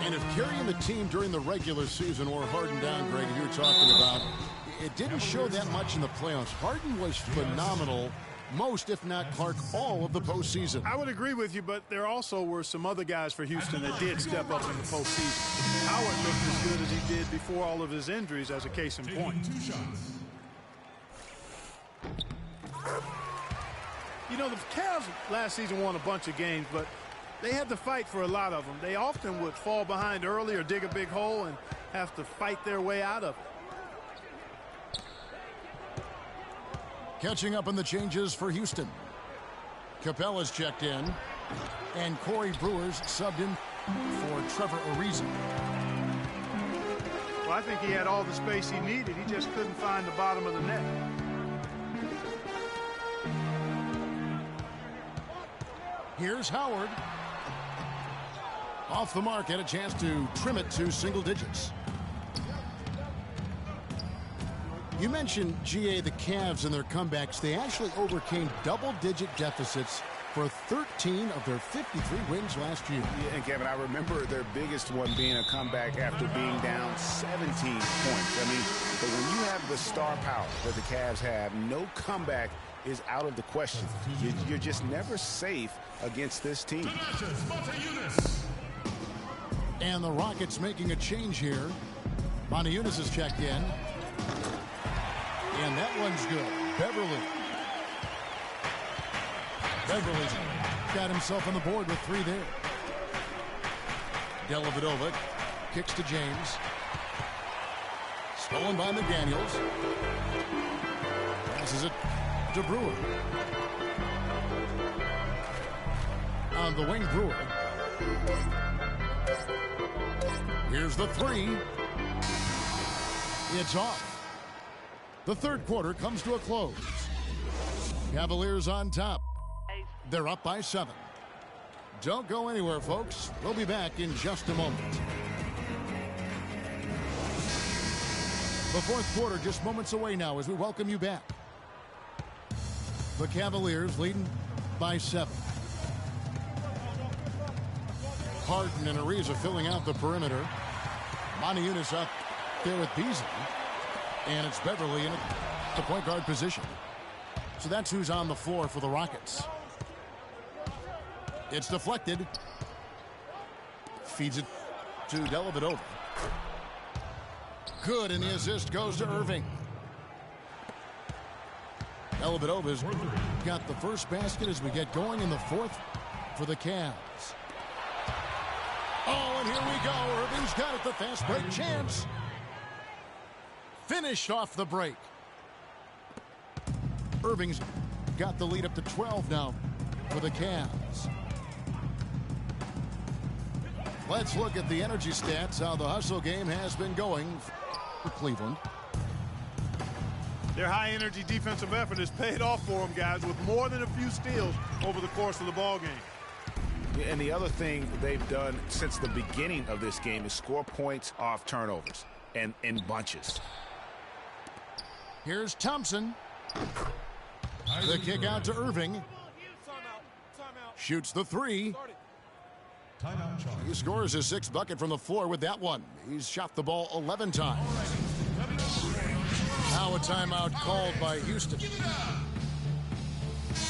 And if carrying the team during the regular season or Harden downgrade you're talking about, it didn't show that much in the playoffs. Harden was phenomenal most, if not Clark, all of the postseason. I would agree with you, but there also were some other guys for Houston that did step up in the postseason. Howard looked as good as he did before all of his injuries, as a case in point. You know, the Cavs last season won a bunch of games, but they had to fight for a lot of them. They often would fall behind early or dig a big hole and have to fight their way out of it. Catching up on the changes for Houston. Capella's checked in, and Corey Brewer's subbed in for Trevor Ariza. Well, I think he had all the space he needed. He just couldn't find the bottom of the net. Here's Howard. Off the mark, had a chance to trim it to single digits. You mentioned, GA, the Cavs and their comebacks. They actually overcame double-digit deficits for 13 of their 53 wins last year. Yeah, and Kevin, I remember their biggest one being a comeback after being down 17 points. I mean, but when you have the star power that the Cavs have, no comeback is out of the question. You're just never safe against this team. And the Rockets making a change here. Montejunas is checked in. And that one's good. Beverly's got himself on the board with 3 there. Dellavedova kicks to James. Stolen by McDaniels. Passes it to Brewer. On the wing, Brewer. Here's the 3. It's off. The third quarter comes to a close. Cavaliers on top. They're up by 7. Don't go anywhere, folks. We'll be back in just a moment. The fourth quarter just moments away now as we welcome you back. The Cavaliers leading by 7. Harden and Ariza filling out the perimeter. Montejunas up there with Beasley. And it's Beverly in the point guard position. So that's who's on the floor for the Rockets. It's deflected. Feeds it to Dellavedova. Good, and the assist goes to Irving. Dellavedova's got the first basket as we get going in the fourth for the Cavs. Oh, and here we go. Irving's got it, the fast break chance. Finished off the break. Irving's got the lead up to 12 now for the Cavs. Let's look at the energy stats, how the hustle game has been going for Cleveland. Their high-energy defensive effort has paid off for them, guys, with more than a few steals over the course of the ball game. And the other thing they've done since the beginning of this game is score points off turnovers and in bunches. Here's Thompson. The kick out to Irving. Shoots the 3. He scores his 6th bucket from the floor with that one. He's shot the ball 11 times. Now a timeout called by Houston.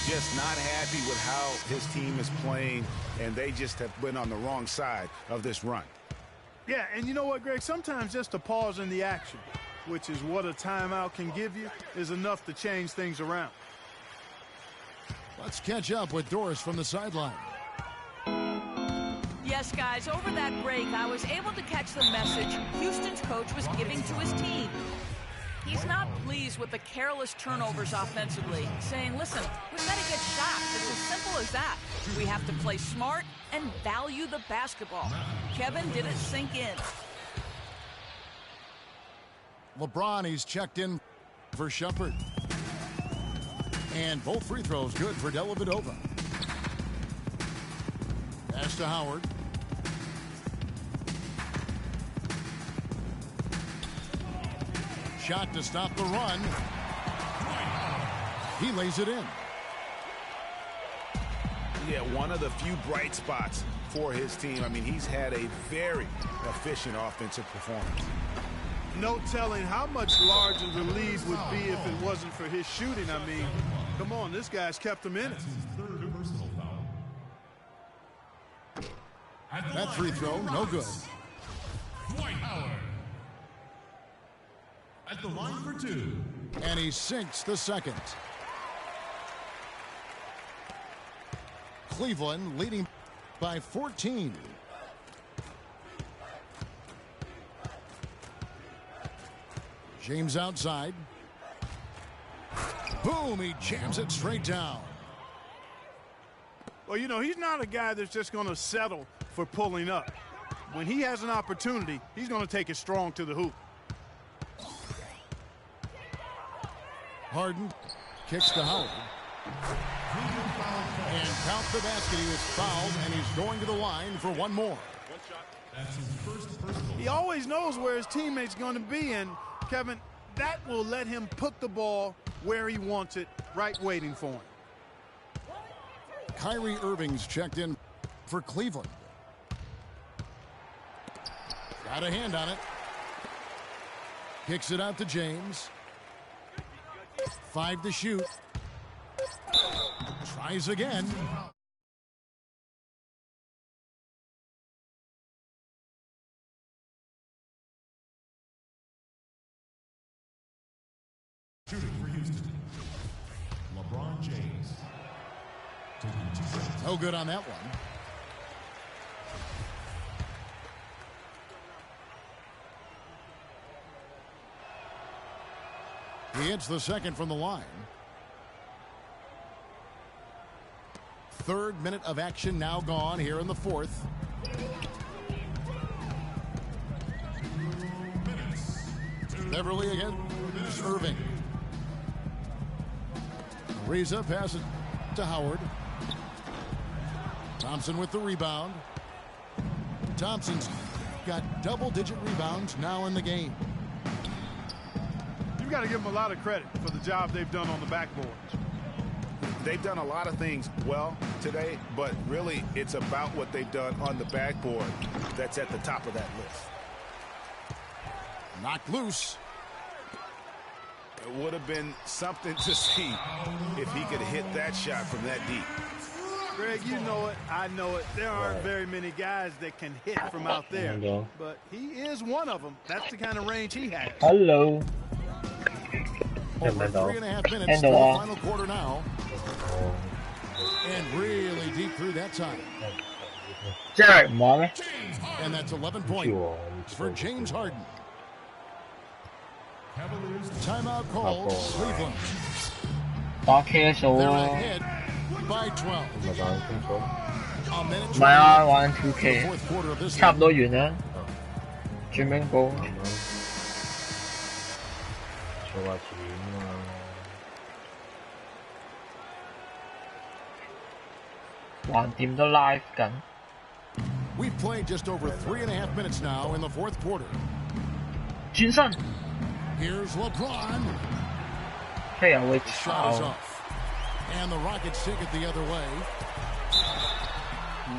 Just not happy with how his team is playing, and they just have been on the wrong side of this run. Yeah, and you know what, Greg? Sometimes just a pause in the action, which is what a timeout can give you, is enough to change things around. Let's catch up with Doris from the sideline. Yes, guys, over that break, I was able to catch the message Houston's coach was giving to his team. He's not pleased with the careless turnovers offensively, saying, listen, we've got to get shots. It's as simple as that. We have to play smart and value the basketball. Kevin, did it sink in? LeBron, he's checked in for Shumpert. And both free throws good for Dellavedova. Pass to Howard. Shot to stop the run. He lays it in. Yeah, one of the few bright spots for his team. I mean, he's had a very efficient offensive performance. No telling how much larger the lead would be if it wasn't for his shooting. I mean, come on, this guy's kept him in it. That free throw, no good. Dwight Howard at the line for 2. And he sinks the second. Cleveland leading by 14. James outside. Boom, he jams it straight down. Well, you know, he's not a guy that's just going to settle for pulling up. When he has an opportunity, he's going to take it strong to the hoop. Harden kicks to Howard. And count the basket. He was fouled, and he's going to the line for one more. That's his first personal. He always knows where his teammate's going to be, and, Kevin, that will let him put the ball where he wants it, right waiting for him. Kyrie Irving's checked in for Cleveland. Got a hand on it. Kicks it out to James. 5 to shoot. Tries again. Shooting for Houston, LeBron James. No good on that one. He hits the second from the line. 3rd minute of action now gone here in the 4th. Beverly against Irving. Ariza passes to Howard. Thompson with the rebound. Thompson's got double-digit rebounds now in the game. You've got to give them a lot of credit for the job they've done on the backboard. They've done a lot of things well today, but really it's about what they've done on the backboard that's at the top of that list. Knocked loose. It would have been something to see if he could hit that shot from that deep. Greg, you know it. I know it. There aren't very many guys that can hit from out there. But he is one of them. That's the kind of range he has. Hello. Over 3.5 minutes to the final quarter now. And really deep through that time. And that's 11 points for James Harden. Timeout called Cleveland. They're ahead by 12. A minute 20 玩in the 2K， fourth quarter of this 差不多game. 完啦。轉兵高，橫掂都 live 緊。 We've played just over 3.5 minutes now in the fourth quarter. 轉身， Here's LeBron. 飛人會 Shot is 炒。 off. And the Rockets take it the other way.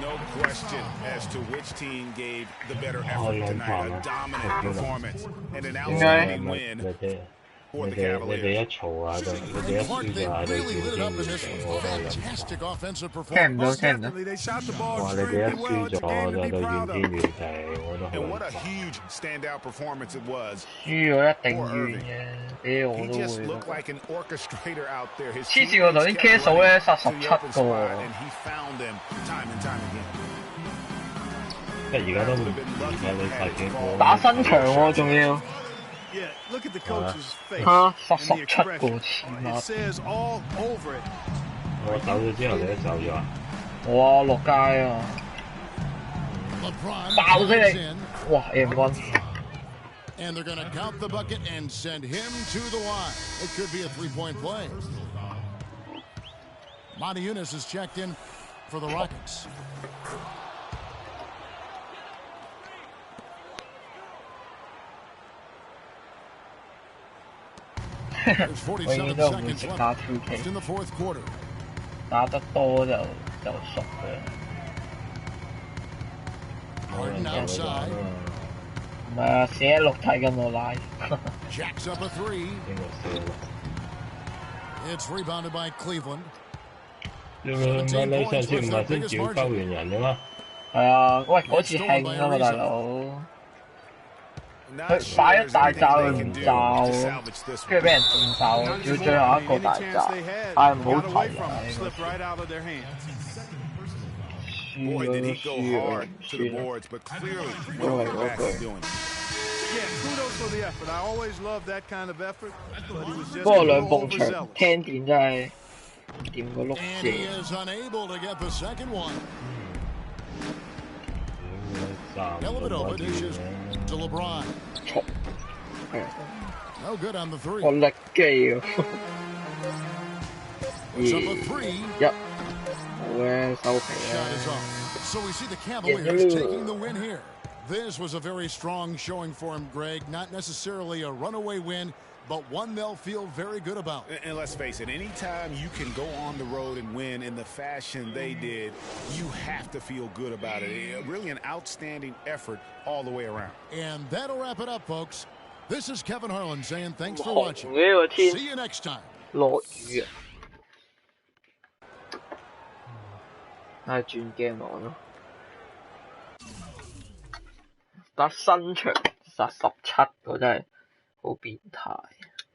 No question as to which team gave the better effort tonight. A dominant performance and an outstanding win for the 你哋 Cavaliers. 一嘈啊，就你哋一 Clark, 輸 they 就喺度 really 叫 lit it up 天 in this 嘅， one. 我都係咁。 Fantastic offensive 聽唔 performance. 到，聽唔到。 Definitely, they shot the ball 哇！你哋 extremely 一 well. 輸 It's a 咗 game 就 to 喺 be 度 proud 怨 of. 天怨地，我都 And what 好 a huge standout performance it was. 輸咗一定怨嘅，屌我 He 都 just 會。 looked like an orchestrator out there. His 黐線喎，頭先 teammates K kept 數咧 running 殺 to 17 the open 個 spot, 喎。 and he found them time and time again. 即係而家都而家你睇幾波打新場喎，仲要 Yeah, look at the coach's face 嚇 and 殺 the 17個 expression. 黐 It 孖。 says all over it. 我走咗之後，你都走咗啊？哇！落街啊！ LeBron 爆死 drives 你！ in, 哇 ！M1 and they're going to count the bucket and send him to the line. It could be a three-point play. Monty Eunice is checked in for the Rockets. There's 47 永遠都唔會 seconds 識打 left 2K， in the fourth quarter. 打得多就熟嘅。Harden outside. 唔係啊，416睇緊我 live。 Jacks up a three. 應該少。 It's rebounded by Cleveland. 你上次唔係先屌鳩完人嘅咩？係啊，喂，嗰次興啊嘛，大佬。佢擺一大罩佢唔罩，跟住俾人佔罩，要最後一個大罩，唉唔好提啊！ Boy, did he go hard to the boards, but clearly one of the best doing it. Yeah, kudos for the effort. I always love that kind of effort, but he was just 不過兩 a 埲 little 牆 overzealous. 聽電真係掂個碌 And he 蔗。 is unable to get the second one. Dellavedova dishes to LeBron. 係 No good on the three. 我力機喎。 Puts up a three. 好嘅，收皮 Shot is 啦。 off. So we see the Cavaliers taking the win here. This was a very strong showing for him, Greg. Not necessarily a runaway win, but one they'll feel very good about. And let's face it, anytime you can go on the road and win in the fashion they did, you have to feel good about it. Really an outstanding effort all the way around. And that'll wrap it up, folks. This is Kevin Harlan saying thanks for 紅 watching. 嘅個天 See you next time. 落雨啊！唉，轉 game 我咯，打新場殺17個真係好變態。